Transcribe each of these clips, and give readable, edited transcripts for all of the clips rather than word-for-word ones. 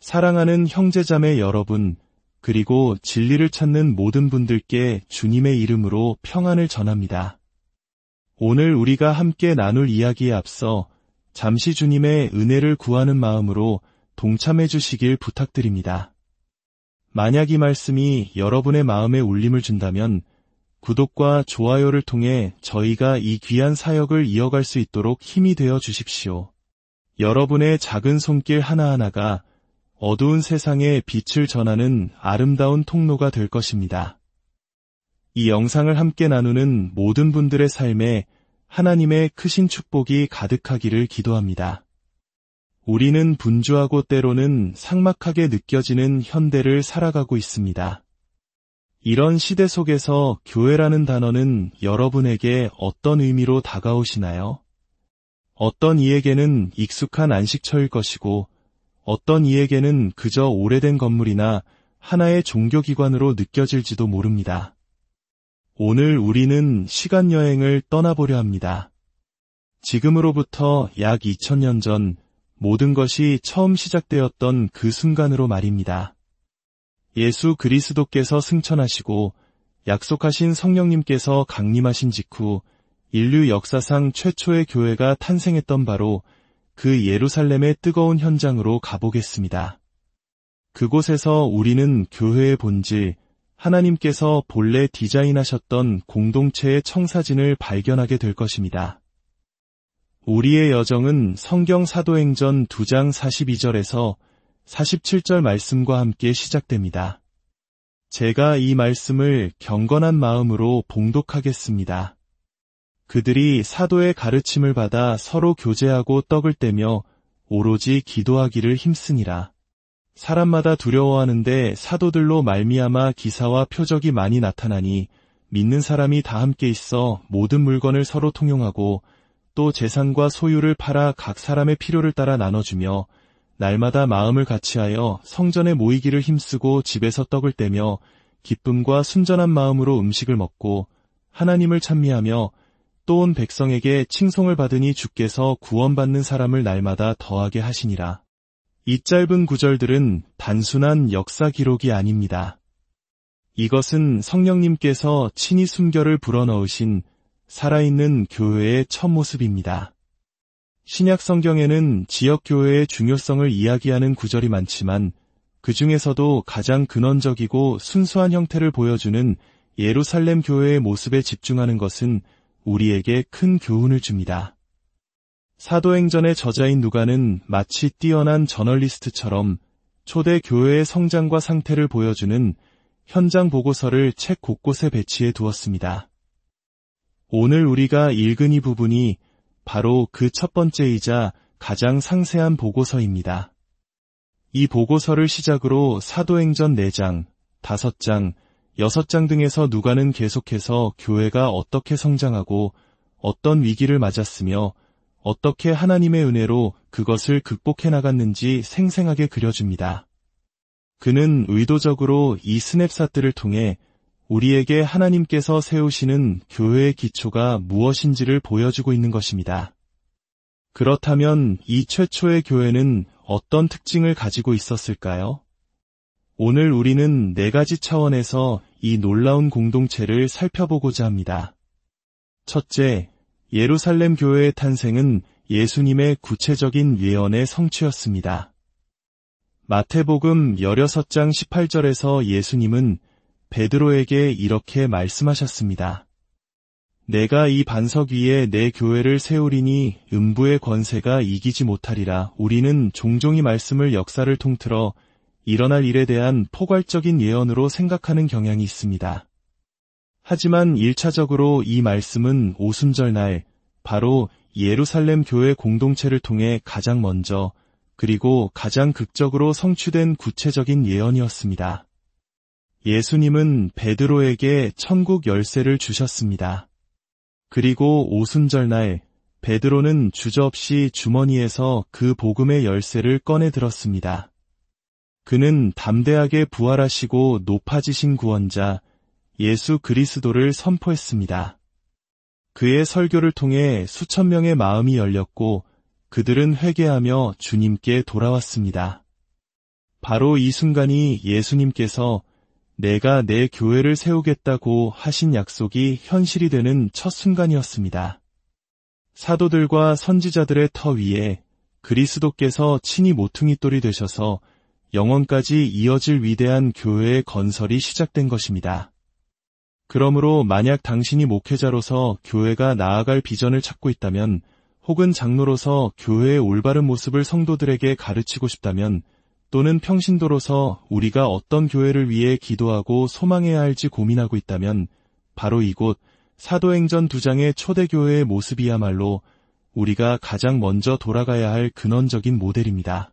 사랑하는 형제자매 여러분, 그리고 진리를 찾는 모든 분들께 주님의 이름으로 평안을 전합니다. 오늘 우리가 함께 나눌 이야기에 앞서 잠시 주님의 은혜를 구하는 마음으로 동참해 주시길 부탁드립니다. 만약 이 말씀이 여러분의 마음에 울림을 준다면 구독과 좋아요를 통해 저희가 이 귀한 사역을 이어갈 수 있도록 힘이 되어 주십시오. 여러분의 작은 손길 하나하나가 어두운 세상에 빛을 전하는 아름다운 통로가 될 것입니다. 이 영상을 함께 나누는 모든 분들의 삶에 하나님의 크신 축복이 가득하기를 기도합니다. 우리는 분주하고 때로는 삭막하게 느껴지는 현대를 살아가고 있습니다. 이런 시대 속에서 교회라는 단어는 여러분에게 어떤 의미로 다가오시나요? 어떤 이에게는 익숙한 안식처일 것이고 어떤 이에게는 그저 오래된 건물이나 하나의 종교기관으로 느껴질지도 모릅니다. 오늘 우리는 시간여행을 떠나보려 합니다. 지금으로부터 약 2000년 전 모든 것이 처음 시작되었던 그 순간으로 말입니다. 예수 그리스도께서 승천하시고 약속하신 성령님께서 강림하신 직후 인류 역사상 최초의 교회가 탄생했던 바로 그 예루살렘의 뜨거운 현장으로 가보겠습니다. 그곳에서 우리는 교회의 본질, 하나님께서 본래 디자인하셨던 공동체의 청사진을 발견하게 될 것입니다. 우리의 여정은 성경 사도행전 2장 42절에서 47절 말씀과 함께 시작됩니다. 제가 이 말씀을 경건한 마음으로 봉독하겠습니다. 그들이 사도의 가르침을 받아 서로 교제하고 떡을 떼며 오로지 기도하기를 힘쓰니라. 사람마다 두려워하는데 사도들로 말미암아 기사와 표적이 많이 나타나니 믿는 사람이 다 함께 있어 모든 물건을 서로 통용하고 또 재산과 소유를 팔아 각 사람의 필요를 따라 나눠주며 날마다 마음을 같이하여 성전에 모이기를 힘쓰고 집에서 떡을 떼며 기쁨과 순전한 마음으로 음식을 먹고 하나님을 찬미하며 또 온 백성에게 칭송을 받으니 주께서 구원받는 사람을 날마다 더하게 하시니라. 이 짧은 구절들은 단순한 역사 기록이 아닙니다. 이것은 성령님께서 친히 숨결을 불어넣으신 살아있는 교회의 첫 모습입니다. 신약 성경에는 지역 교회의 중요성을 이야기하는 구절이 많지만 그 중에서도 가장 근원적이고 순수한 형태를 보여주는 예루살렘 교회의 모습에 집중하는 것은 우리에게 큰 교훈을 줍니다. 사도행전의 저자인 누가는 마치 뛰어난 저널리스트처럼 초대 교회의 성장과 상태를 보여주는 현장 보고서를 책 곳곳에 배치해 두었습니다. 오늘 우리가 읽은 이 부분이 바로 그 첫 번째이자 가장 상세한 보고서입니다. 이 보고서를 시작으로 사도행전 4장, 5장, 6장 등에서 누가는 계속해서 교회가 어떻게 성장하고 어떤 위기를 맞았으며 어떻게 하나님의 은혜로 그것을 극복해 나갔는지 생생하게 그려줍니다. 그는 의도적으로 이 스냅샷들을 통해 우리에게 하나님께서 세우시는 교회의 기초가 무엇인지를 보여주고 있는 것입니다. 그렇다면 이 최초의 교회는 어떤 특징을 가지고 있었을까요? 오늘 우리는 4가지 차원에서 이 놀라운 공동체를 살펴보고자 합니다. 첫째, 예루살렘 교회의 탄생은 예수님의 구체적인 예언의 성취였습니다. 마태복음 16장 18절에서 예수님은 베드로에게 이렇게 말씀하셨습니다. 내가 이 반석 위에 내 교회를 세우리니 음부의 권세가 이기지 못하리라. 우리는 종종 이 말씀을 역사를 통틀어 일어날 일에 대한 포괄적인 예언으로 생각하는 경향이 있습니다. 하지만 1차적으로 이 말씀은 오순절날 바로 예루살렘 교회 공동체를 통해 가장 먼저 그리고 가장 극적으로 성취된 구체적인 예언이었습니다. 예수님은 베드로에게 천국 열쇠를 주셨습니다. 그리고 오순절날 베드로는 주저없이 주머니에서 그 복음의 열쇠를 꺼내 들었습니다. 그는 담대하게 부활하시고 높아지신 구원자 예수 그리스도를 선포했습니다. 그의 설교를 통해 수천 명의 마음이 열렸고 그들은 회개하며 주님께 돌아왔습니다. 바로 이 순간이 예수님께서 내가 내 교회를 세우겠다고 하신 약속이 현실이 되는 첫 순간이었습니다. 사도들과 선지자들의 터 위에 그리스도께서 친히 모퉁이돌이 되셔서 영원까지 이어질 위대한 교회의 건설이 시작된 것입니다. 그러므로 만약 당신이 목회자로서 교회가 나아갈 비전을 찾고 있다면, 혹은 장로로서 교회의 올바른 모습을 성도들에게 가르치고 싶다면, 또는 평신도로서 우리가 어떤 교회를 위해 기도하고 소망해야 할지 고민하고 있다면, 바로 이곳 사도행전 2장의 초대교회의 모습이야말로 우리가 가장 먼저 돌아가야 할 근원적인 모델입니다.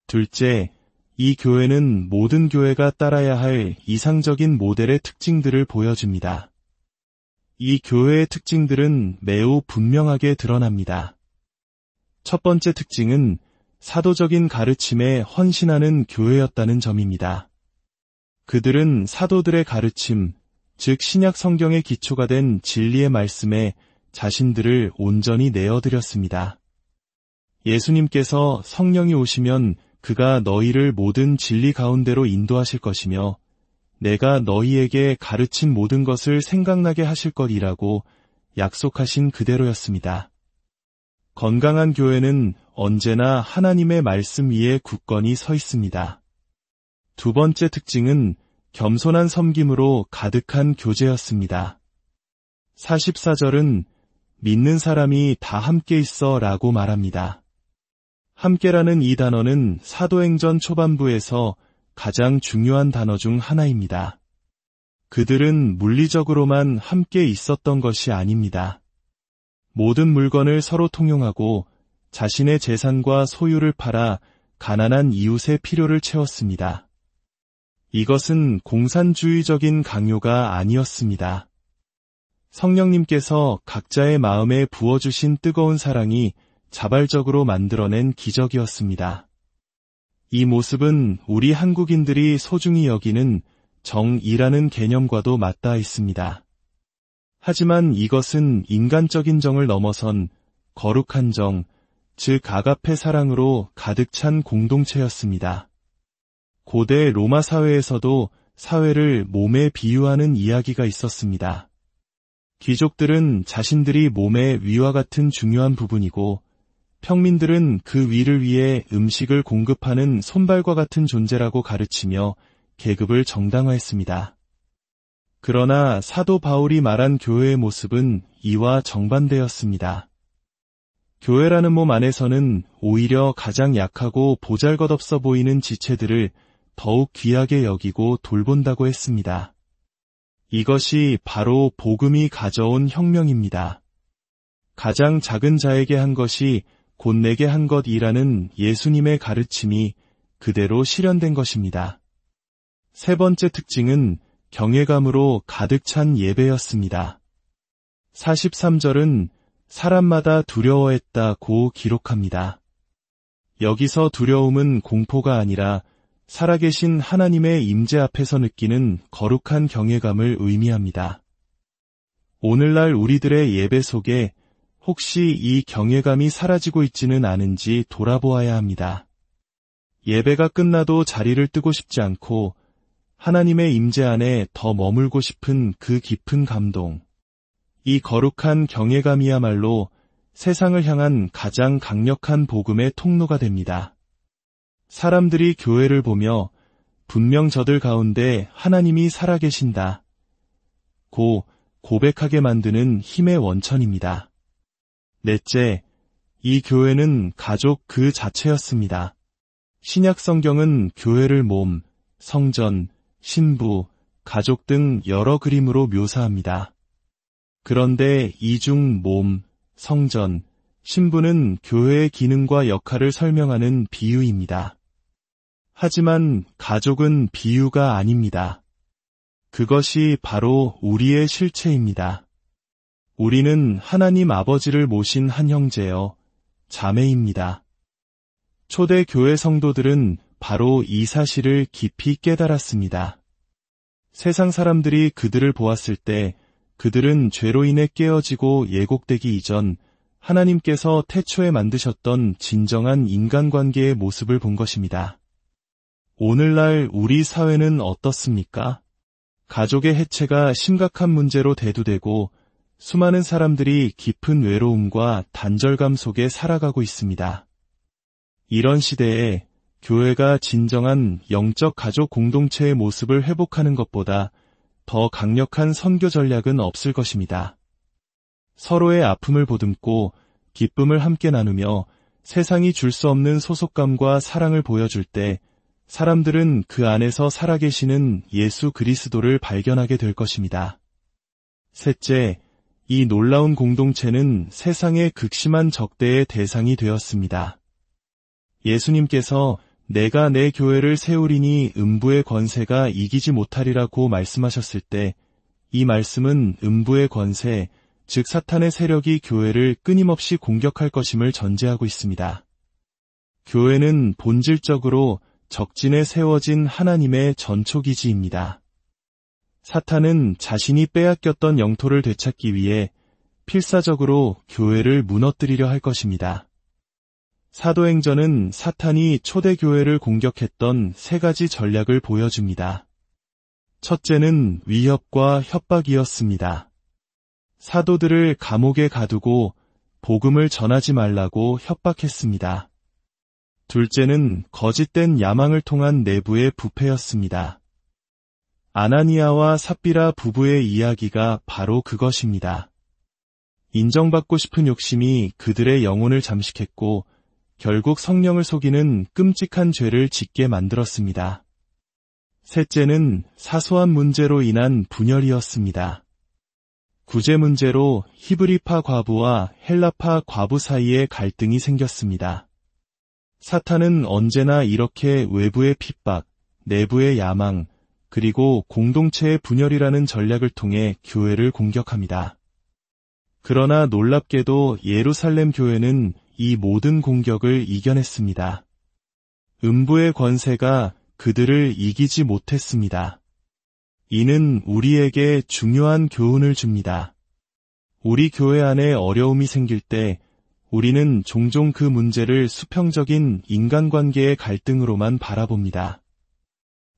둘째, 이 교회는 모든 교회가 따라야 할 이상적인 모델의 특징들을 보여줍니다. 이 교회의 특징들은 매우 분명하게 드러납니다. 첫 번째 특징은 사도적인 가르침에 헌신하는 교회였다는 점입니다. 그들은 사도들의 가르침, 즉 신약 성경의 기초가 된 진리의 말씀에 자신들을 온전히 내어드렸습니다. 예수님께서 성령이 오시면 그가 너희를 모든 진리 가운데로 인도하실 것이며 내가 너희에게 가르친 모든 것을 생각나게 하실 것이라고 약속하신 그대로였습니다. 건강한 교회는 언제나 하나님의 말씀 위에 굳건히 서 있습니다. 두 번째 특징은 겸손한 섬김으로 가득한 교제였습니다. 44절은 믿는 사람이 다 함께 있어 라고 말합니다. 함께라는 이 단어는 사도행전 초반부에서 가장 중요한 단어 중 하나입니다. 그들은 물리적으로만 함께 있었던 것이 아닙니다. 모든 물건을 서로 통용하고 자신의 재산과 소유를 팔아 가난한 이웃의 필요를 채웠습니다. 이것은 공산주의적인 강요가 아니었습니다. 성령님께서 각자의 마음에 부어주신 뜨거운 사랑이 자발적으로 만들어낸 기적이었습니다. 이 모습은 우리 한국인들이 소중히 여기는 정이라는 개념과도 맞닿아 있습니다. 하지만 이것은 인간적인 정을 넘어선 거룩한 정, 즉 아가페 사랑으로 가득 찬 공동체였습니다. 고대 로마 사회에서도 사회를 몸에 비유하는 이야기가 있었습니다. 귀족들은 자신들이 몸의 위와 같은 중요한 부분이고 평민들은 그 위를 위해 음식을 공급하는 손발과 같은 존재라고 가르치며 계급을 정당화했습니다. 그러나 사도 바울이 말한 교회의 모습은 이와 정반대였습니다. 교회라는 몸 안에서는 오히려 가장 약하고 보잘것없어 보이는 지체들을 더욱 귀하게 여기고 돌본다고 했습니다. 이것이 바로 복음이 가져온 혁명입니다. 가장 작은 자에게 한 것이 곧 내게 한 것이라는 예수님의 가르침이 그대로 실현된 것입니다. 세 번째 특징은 경외감으로 가득 찬 예배였습니다. 43절은 사람마다 두려워했다고 기록합니다. 여기서 두려움은 공포가 아니라 살아계신 하나님의 임재 앞에서 느끼는 거룩한 경외감을 의미합니다. 오늘날 우리들의 예배 속에 혹시 이 경외감이 사라지고 있지는 않은지 돌아보아야 합니다. 예배가 끝나도 자리를 뜨고 싶지 않고 하나님의 임재 안에 더 머물고 싶은 그 깊은 감동. 이 거룩한 경외감이야말로 세상을 향한 가장 강력한 복음의 통로가 됩니다. 사람들이 교회를 보며 분명 저들 가운데 하나님이 살아계신다 고 고백하게 만드는 힘의 원천입니다. 넷째, 이 교회는 가족 그 자체였습니다. 신약 성경은 교회를 몸, 성전, 신부, 가족 등 여러 그림으로 묘사합니다. 그런데 이 중 몸, 성전, 신부는 교회의 기능과 역할을 설명하는 비유입니다. 하지만 가족은 비유가 아닙니다. 그것이 바로 우리의 실체입니다. 우리는 하나님 아버지를 모신 한 형제여, 자매입니다. 초대 교회 성도들은 바로 이 사실을 깊이 깨달았습니다. 세상 사람들이 그들을 보았을 때 그들은 죄로 인해 깨어지고 예곡되기 이전 하나님께서 태초에 만드셨던 진정한 인간관계의 모습을 본 것입니다. 오늘날 우리 사회는 어떻습니까? 가족의 해체가 심각한 문제로 대두되고 수많은 사람들이 깊은 외로움과 단절감 속에 살아가고 있습니다. 이런 시대에 교회가 진정한 영적 가족 공동체의 모습을 회복하는 것보다 더 강력한 선교 전략은 없을 것입니다. 서로의 아픔을 보듬고 기쁨을 함께 나누며 세상이 줄 수 없는 소속감과 사랑을 보여줄 때 사람들은 그 안에서 살아계시는 예수 그리스도를 발견하게 될 것입니다. 셋째, 이 놀라운 공동체는 세상의 극심한 적대의 대상이 되었습니다. 예수님께서 내가 내 교회를 세우리니 음부의 권세가 이기지 못하리라고 말씀하셨을 때 이 말씀은 음부의 권세, 즉 사탄의 세력이 교회를 끊임없이 공격할 것임을 전제하고 있습니다. 교회는 본질적으로 적진에 세워진 하나님의 전초기지입니다. 사탄은 자신이 빼앗겼던 영토를 되찾기 위해 필사적으로 교회를 무너뜨리려 할 것입니다. 사도행전은 사탄이 초대교회를 공격했던 세 가지 전략을 보여줍니다. 첫째는 위협과 협박이었습니다. 사도들을 감옥에 가두고 복음을 전하지 말라고 협박했습니다. 둘째는 거짓된 야망을 통한 내부의 부패였습니다. 아나니아와 삽비라 부부의 이야기가 바로 그것입니다. 인정받고 싶은 욕심이 그들의 영혼을 잠식했고 결국 성령을 속이는 끔찍한 죄를 짓게 만들었습니다. 셋째는 사소한 문제로 인한 분열이었습니다. 구제 문제로 히브리파 과부와 헬라파 과부 사이에 갈등이 생겼습니다. 사탄은 언제나 이렇게 외부의 핍박, 내부의 야망, 그리고 공동체의 분열이라는 전략을 통해 교회를 공격합니다. 그러나 놀랍게도 예루살렘 교회는 이 모든 공격을 이겨냈습니다. 음부의 권세가 그들을 이기지 못했습니다. 이는 우리에게 중요한 교훈을 줍니다. 우리 교회 안에 어려움이 생길 때 우리는 종종 그 문제를 수평적인 인간관계의 갈등으로만 바라봅니다.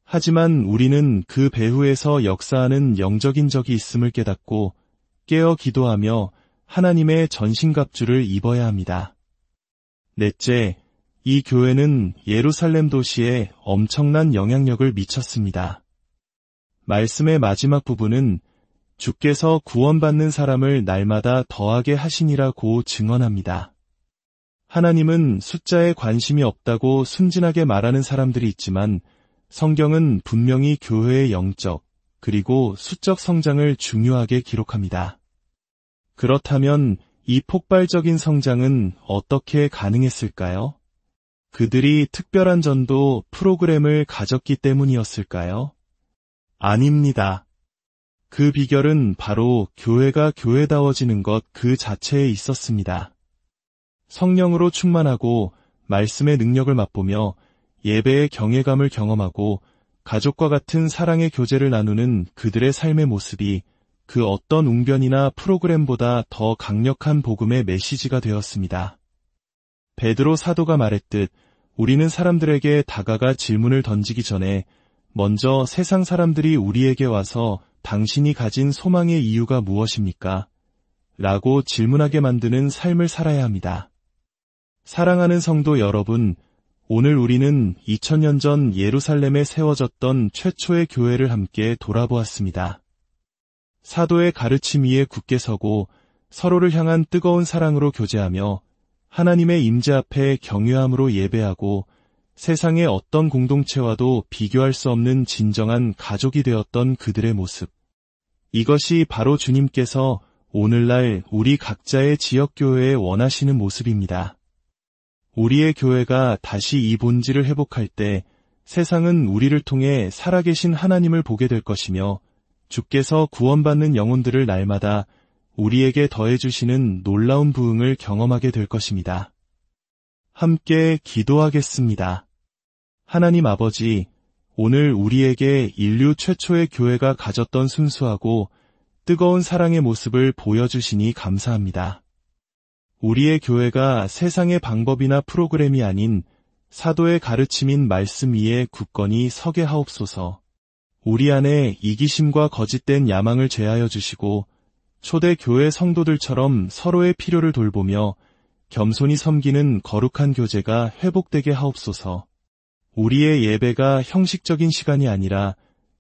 하지만 우리는 그 배후에서 역사하는 영적인 적이 있음을 깨닫고 깨어 기도하며 하나님의 전신갑주를 입어야 합니다. 넷째, 이 교회는 예루살렘 도시에 엄청난 영향력을 미쳤습니다. 말씀의 마지막 부분은 주께서 구원받는 사람을 날마다 더하게 하시니라고 증언합니다. 하나님은 숫자에 관심이 없다고 순진하게 말하는 사람들이 있지만 성경은 분명히 교회의 영적 그리고 수적 성장을 중요하게 기록합니다. 그렇다면 이 폭발적인 성장은 어떻게 가능했을까요? 그들이 특별한 전도 프로그램을 가졌기 때문이었을까요? 아닙니다. 그 비결은 바로 교회가 교회다워지는 것 그 자체에 있었습니다. 성령으로 충만하고 말씀의 능력을 맛보며 예배의 경외감을 경험하고 가족과 같은 사랑의 교제를 나누는 그들의 삶의 모습이 그 어떤 웅변이나 프로그램보다 더 강력한 복음의 메시지가 되었습니다. 베드로 사도가 말했듯 우리는 사람들에게 다가가 질문을 던지기 전에 먼저 세상 사람들이 우리에게 와서 당신이 가진 소망의 이유가 무엇입니까? 라고 질문하게 만드는 삶을 살아야 합니다. 사랑하는 성도 여러분, 오늘 우리는 2000년 전 예루살렘에 세워졌던 최초의 교회를 함께 돌아보았습니다. 사도의 가르침 위에 굳게 서고 서로를 향한 뜨거운 사랑으로 교제하며 하나님의 임재 앞에 경외함으로 예배하고 세상의 어떤 공동체와도 비교할 수 없는 진정한 가족이 되었던 그들의 모습. 이것이 바로 주님께서 오늘날 우리 각자의 지역교회에 원하시는 모습입니다. 우리의 교회가 다시 이 본질을 회복할 때 세상은 우리를 통해 살아계신 하나님을 보게 될 것이며 주께서 구원받는 영혼들을 날마다 우리에게 더해주시는 놀라운 부흥을 경험하게 될 것입니다. 함께 기도하겠습니다. 하나님 아버지, 오늘 우리에게 인류 최초의 교회가 가졌던 순수하고 뜨거운 사랑의 모습을 보여주시니 감사합니다. 우리의 교회가 세상의 방법이나 프로그램이 아닌 사도의 가르침인 말씀 위에 굳건히 서게 하옵소서. 우리 안에 이기심과 거짓된 야망을 제하여 주시고 초대 교회 성도들처럼 서로의 필요를 돌보며 겸손히 섬기는 거룩한 교제가 회복되게 하옵소서. 우리의 예배가 형식적인 시간이 아니라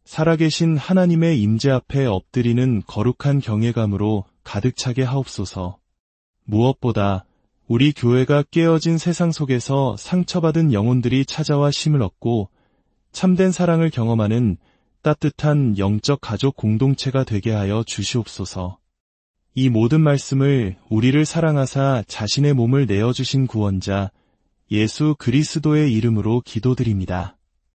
살아계신 하나님의 임재 앞에 엎드리는 거룩한 경외감으로 가득 차게 하옵소서. 무엇보다 우리 교회가 깨어진 세상 속에서 상처받은 영혼들이 찾아와 쉼을 얻고 참된 사랑을 경험하는 따뜻한 영적 가족 공동체가 되게 하여 주시옵소서. 이 모든 말씀을 우리를 사랑하사 자신의 몸을 내어주신 구원자 예수 그리스도의 이름으로 기도드립니다.